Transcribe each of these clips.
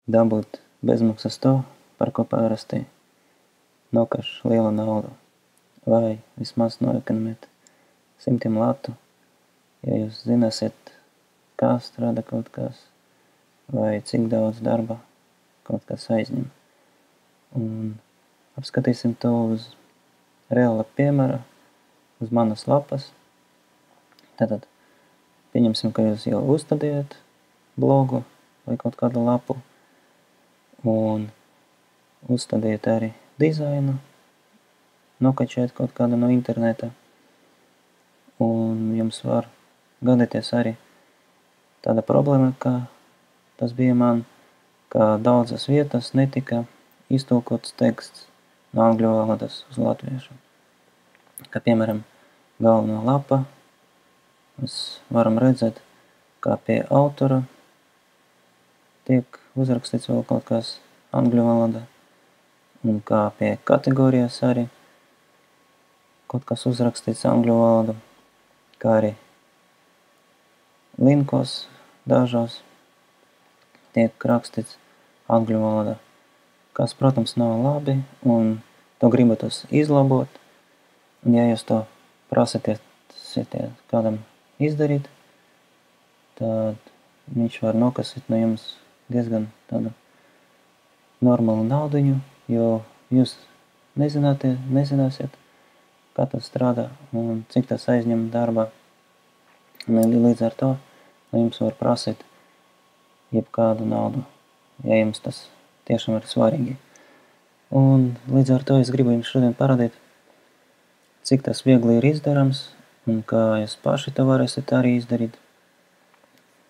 dabūt bezmaksas to, par ko parasti nokaš lielu naudu, vai vismaz noekonomēt simtiem latu, ja jūs zināsiet, kā strādā kaut kas, vai cik daudz darba kaut kas aizņem. Un apskatīsim to uz reāla piemēra, uz manas lapas. Tātad, pieņemsim, ka jūs jau uzstādījat blogu vai kaut kādu lapu, un uzstādījat arī dizainu, nokačēt kaut kādu no interneta, un jums var gadīties arī tāda problēma, ka tas bija man, ka daudzas vietas netika iztulkots teksts no angļu valodas uz latviešu. Kā piemēram, galvenā lapa, mēs varam redzēt, kā pie autora tiek uzrakstīts vēl kaut kas angļu valodā, un kā pie kategorijas arī kaut kas uzrakstīts angļu valodā, kā arī linkos dažos tiek rakstīts angļu valodā, kas, protams, nav labi, un to gribatos izlabot, un ja jūs to prasieties kādam izdarīt, tad viņš var nokasīt no jums diezgan tādu normālu naudiņu, jo jūs nezināsiet, kā tas strādā un cik tas aizņem darbā. Līdz ar to jums var prasīt jebkādu naudu, ja jums tas tiešām ir svarīgi. Un līdz ar to es gribu jums šodien parādīt, cik tas viegli ir izdarams un kā jūs paši to varēsiet arī izdarīt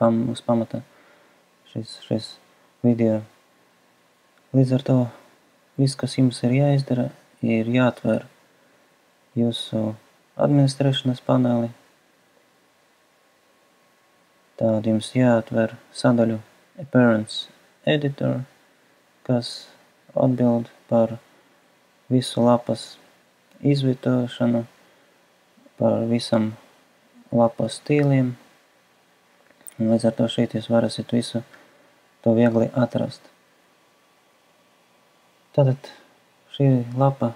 uz pamata šis video. Līdz ar to viss, kas jums ir jāizdara, ir jāatver jūsu administrēšanas paneli. Tad jums jāatver sadaļu Appearance Editor, kas atbild par visu lapas izvietošanu, par visam lapas stīliem. Un līdz ar to šeit jūs varēsiet visu to viegli atrast. Tātad šī lapa,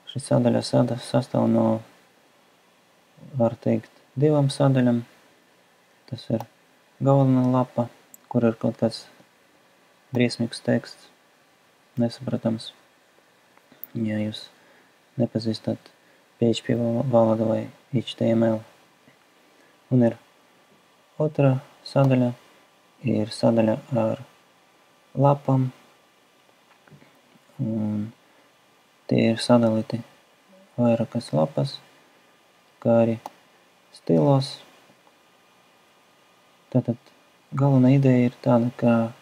šī sadaļa sastāv no, var teikt, divām sadaļām. Tas ir galvenā lapa, kur ir kaut kāds briesmīgs teksts, nesapratams. Ja jūs nepazīstat PHP valodu vai HTML. Un ir otrā sadaļa, ir sadaļa ar lapām, un tie ir sadalīti vairākas lapas, kā arī stilos. Tātad galvenā ideja ir tāda, ka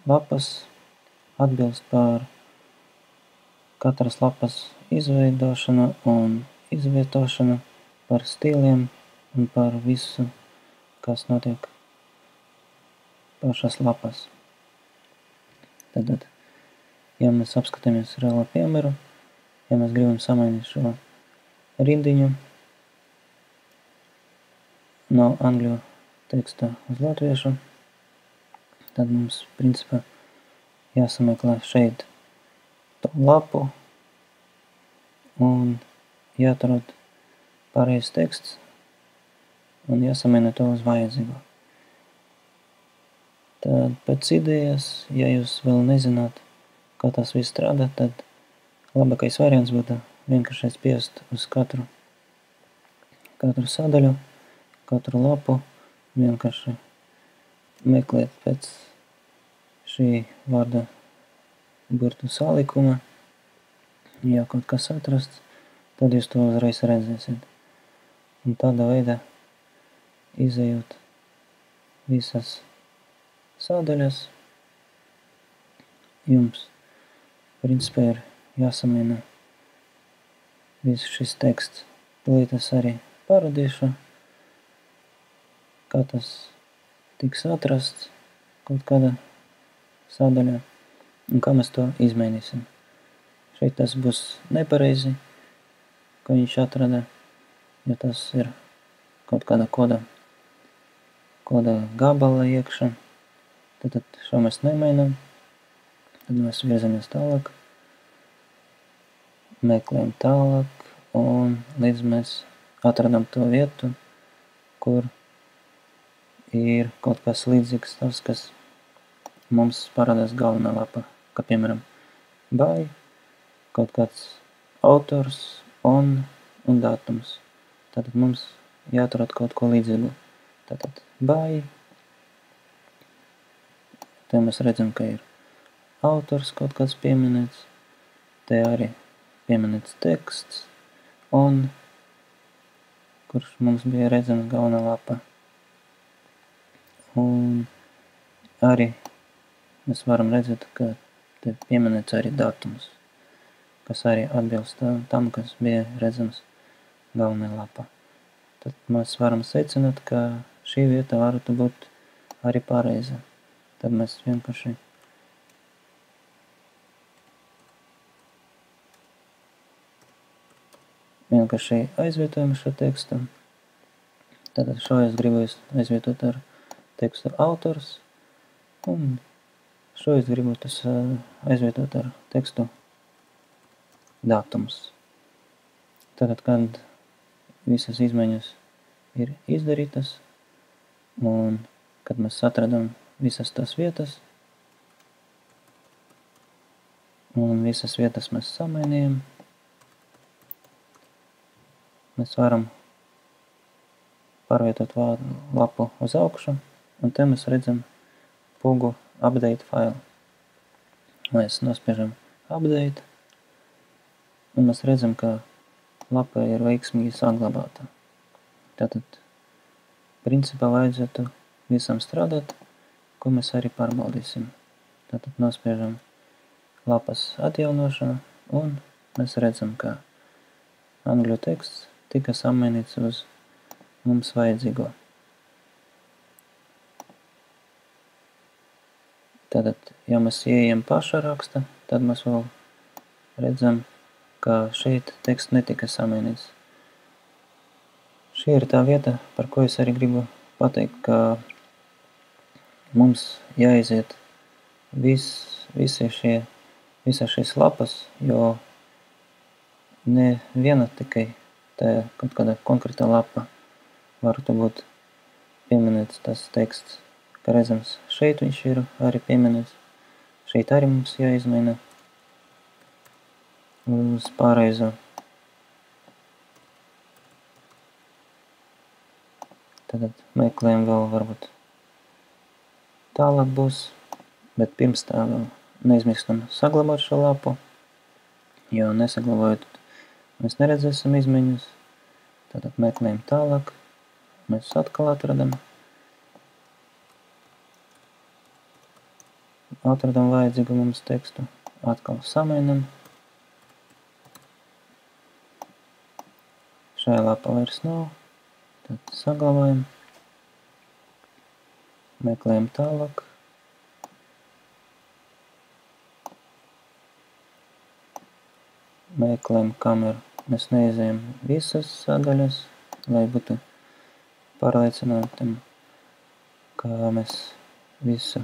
lapas atbilst par katras lapas izveidošanu un izvietošanu, par stīliem un par visu, kas notiek pašas lapas. Tātad, ja mēs apskatāmies reālo piemēru, ja mēs gribam samainīt šo rindiņu no angļu teksta uz latviešu, tad mums, principā, jāsameklē šeit to lapu un jāatrod pareizs teksts un jāsamaina to uz vajadzīgo. Tad pēc idejas, ja jūs vēl nezināt, kā tas viss strādā, tad labākais variants būtu vienkārši spiest uz katru sadaļu, katru lapu, vienkārši meklēt pēc šī vārda burtu salikuma. Ja kaut kas atrasts, tad jūs to uzreiz redzēsiet. Un tādā veidā izejot visas sadaļas, jums principā ir jāsamaina viss šis teksts. Tūlīt es arī parādīšu, kā tas tiks atrasts kaut kādā sadaļā un kā mēs to izmainīsim. Šeit tas būs nepareizi, ka viņš atrada, ja tas ir kaut kāda koda koda gabala iekšā. Tad šo mēs nemainām. Tad mēs virzamies tālāk. Meklējam tālāk un līdz mēs atradam to vietu, kur ir kaut kas līdzīgs tas, kas mums parādās galvenā lapa, kā piemēram by, kaut kāds autors un datums. Tātad mums jāatrod kaut ko līdzīgu. Tātad by, te mēs redzam, ka ir autors kaut kāds pieminēts, te arī pieminēts teksts, un kurš mums bija redzams galvenā lapa. Un arī mēs varam redzēt, ka te pieminēts arī datums, kas arī atbilst tam, kas bija redzams galvenajā lapā. Tad mēs varam secināt, ka šī vieta varētu būt arī pareiza. Tad mēs vienkārši aizvietojam šo tekstu. Tātad šo es gribu aizvietot ar tekstu autors, un šo es gribu aizvietot ar tekstu datums. Tātad, kad visas izmaiņas ir izdarītas, un kad mēs atradam visas tās vietas, un visas vietas mēs samainījam, mēs varam pārvietot lapu uz augšu, un te mēs redzam pogu update failu. Mēs nospiežam update, un mēs redzam, ka lapa ir veiksmīgi saglabāta. Tātad, principā vajadzētu visam strādāt, ko mēs arī pārbaudīsim. Tātad nospiežam lapas atjaunošanu, un mēs redzam, ka angļu teksts tika samainīts uz mums vajadzīgo. Tātad, ja mēs ieejam paša raksta, tad mēs vēl redzam, ka šeit teksts netika samainīts. Šī ir tā vieta, par ko es arī gribu pateikt, ka mums jāiziet visas šīs lapas, jo ne viena tikai tā kaut kāda konkrēta lapa varētu būt pieminēts tas teksts, kā redzams, šeit viņš ir arī pieminēts, šeit arī mums jāizmaina uz pareizo. Tad meklējam vēl varbūt tālāk būs, bet pirms tā vēl neizmirstam saglabāt šo lapu, jo nesaglabājot mēs neredzēsim izmaiņas. Tātad meklējam tālāk, mēs atkal atradam vajadzīgu mums tekstu, atkal samainam. Šajā lapā vairs nav, tad saglabājam, meklējam tālāk, meklējam kameru. Mēs neizējam visas sadaļas, lai būtu pārliecināti, ka mēs visu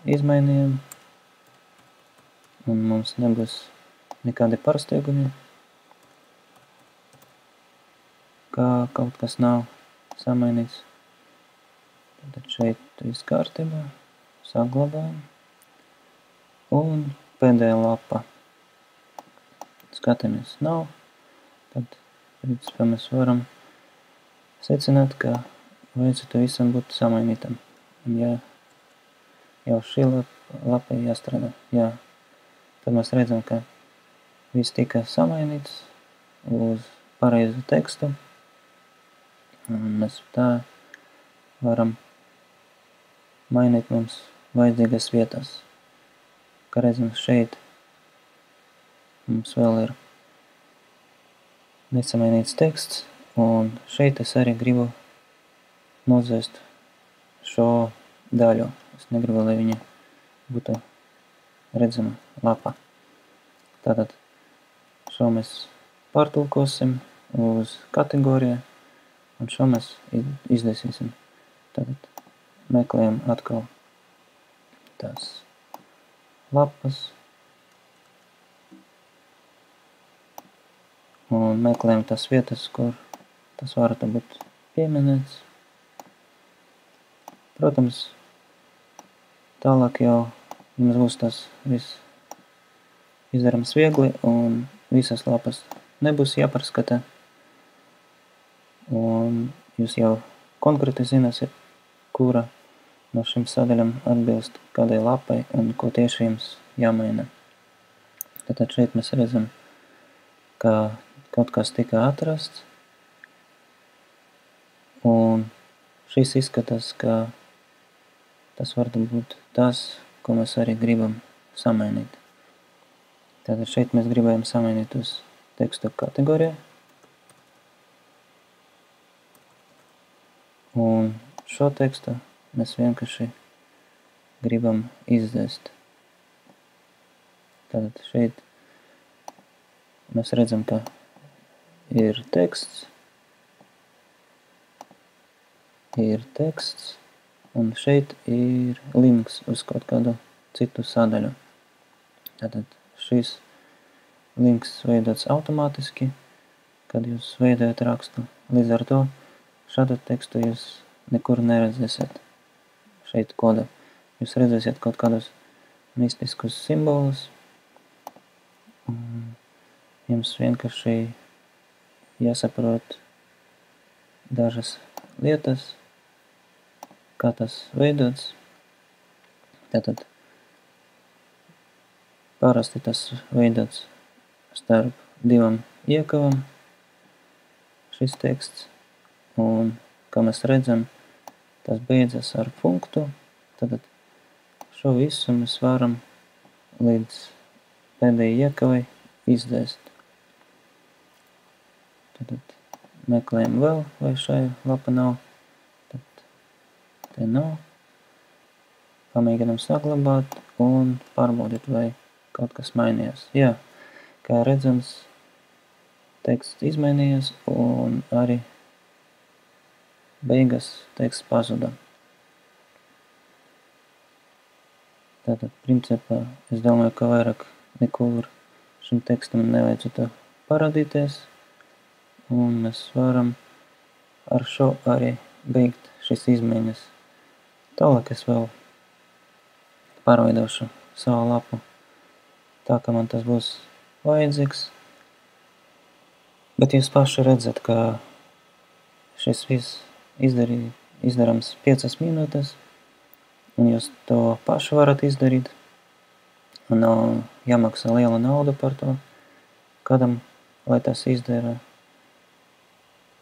izmainījām, un mums nebūs nekādi pārsteigumi, ka kaut kas nav samainīts. Tad šeit viss kārtībā, saglabājam, un pēdējā lapa. Skatāmies nav, tad principā mēs varam secināt, ka vajadzētu visam būt samainītam. Ja jau šī lapa jāstrādā, tad mēs redzam, ka viss tika samainīts uz pareizu tekstu, un mēs tā varam mainīt mums vajadzīgas vietas. Kā redzam, šeit mums vēl ir nesamainīts teksts, un šeit es arī gribu nozēst šo daļu. Es negribu, lai viņa būtu redzama lapā. Tātad šo mēs pārtulkosim uz kategoriju, Un šo mēs izlaisīsim. Tad meklējam atkal tās lapas. Un meklējam tās vietas, kur tas varētu būt pieminēts. Protams, tālāk jau jums būs tas viss izdarams viegli un visas lapas nebūs jāpārskata. Un jūs jau konkrēti zināsiet, kura no šīm sadaļām atbilst kādai lapai un ko tieši jums jāmaina. Tātad šeit mēs redzam, ka kaut kas tika atrasts, un šis izskatās, ka tas var būt tas, ko mēs arī gribam samainīt. Tātad šeit mēs gribējam samainīt uz tekstu kategoriju, un šo tekstu mēs vienkārši gribam izdzēst. Tātad šeit mēs redzam, ka ir teksts, un šeit ir links uz kaut kādu citu sadaļu. Tātad šis links veidots automātiski, kad jūs veidojat rakstu. Līdz ar to šādu tekstu jūs nekur neredzēsiet šeit kodā. Jūs redzēsiet kaut kādus mistiskus simbolus, un jums vienkārši jāsaprot dažas lietas, kā tas veidots. Tātad parasti tas veidots starp divām iekavām šis teksts, un, kā mēs redzam, tas beidzas ar punktu. Tātad šo visu mēs varam līdz pēdējai iekavai izdzēst. Tātad meklējam vēl, vai šai lapa nav. Tad te nav. Pamēģinam saglabāt un pārbaudīt, vai kaut kas mainījās. Jā, kā redzams, teksts izmainījās un arī beigas teksts pazuda. Tātad, principā, es domāju, ka vairāk nekur šim tekstam nevajadzētu parādīties, un mēs varam ar šo arī beigt šīs izmaiņas. Tālāk es vēl pārveidošu savu lapu tā, ka man tas būs vajadzīgs. Bet jūs paši redzat, ka šis viss izdarams 5 minūtes, un jūs to paši varat izdarīt, un nav jāmaksā liela nauda par to, kādam, lai tas izdara.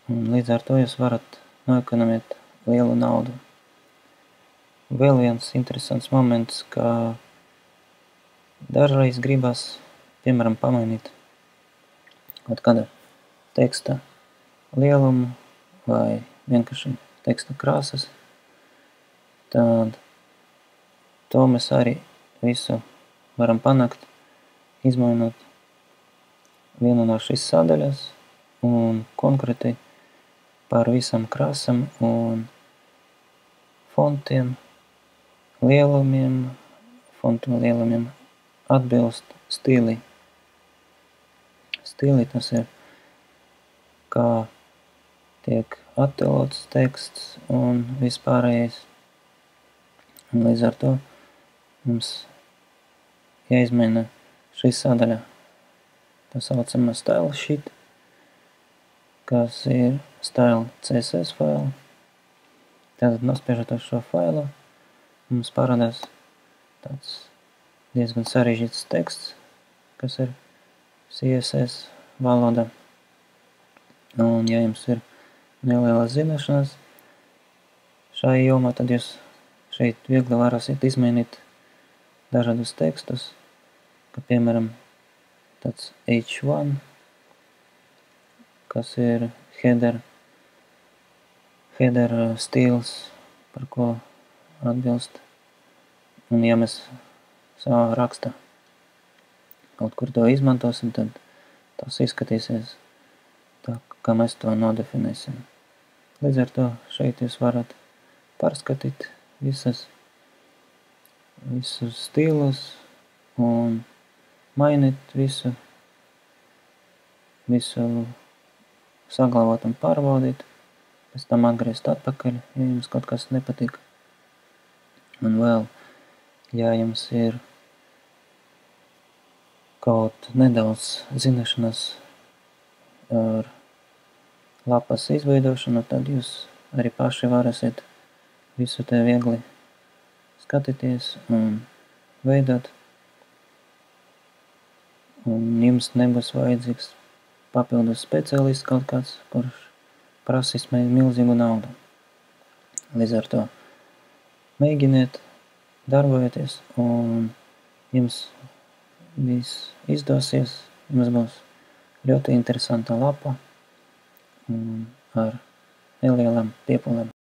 Un līdz ar to jūs varat noekonomēt lielu naudu. Vēl viens interesants moments, ka dažreiz gribas, piemēram, pamainīt kaut kāda teksta lielumu vai vienkārši teksta krāsas, tad to mēs arī visu varam panākt, izmainot vienu no šīs sadaļas un konkrēti par visam krāsam un fontiem, lielumiem, fontu lielumiem atbilst stili. Stili tas ir, kā tiek attēlots teksts un vispārējais. Un līdz ar to mums jāizmaina šī sadaļa, tā saucamā style sheet, kas ir style CSS faila. Tātad nospiežot uz šo failu, mums parādās tāds diezgan sarežģīts teksts, kas ir CSS valoda. Un ja jums ir nelielas zināšanas šai jomā, tad jūs šeit viegli varēsiet izmainīt dažādus tekstus, kā piemēram tāds H1, kas ir header stils, par ko atbilst. Un ja mēs savā rakstā kaut kur to izmantosim, tad tas izskatīsies tā, kā mēs to nodefinēsim. Līdz ar to šeit jūs varat pārskatīt visus stilus un mainīt visu saglabāt un pārbaudīt, pēc tam atgriezt atpakaļ, ja jums kaut kas nepatika. Un vēl, ja jums ir kaut nedaudz zināšanas ar lapas izveidošanu, tad jūs arī paši varēsiet visu te viegli skatīties un veidot. Un jums nebūs vajadzīgs papildus speciālists kaut kāds, kurš prasīs milzīgu naudu. Līdz ar to mēģiniet, darbojieties, un jums viss izdosies. Jums būs ļoti interesanta lapa ar nelielām piepūlēm.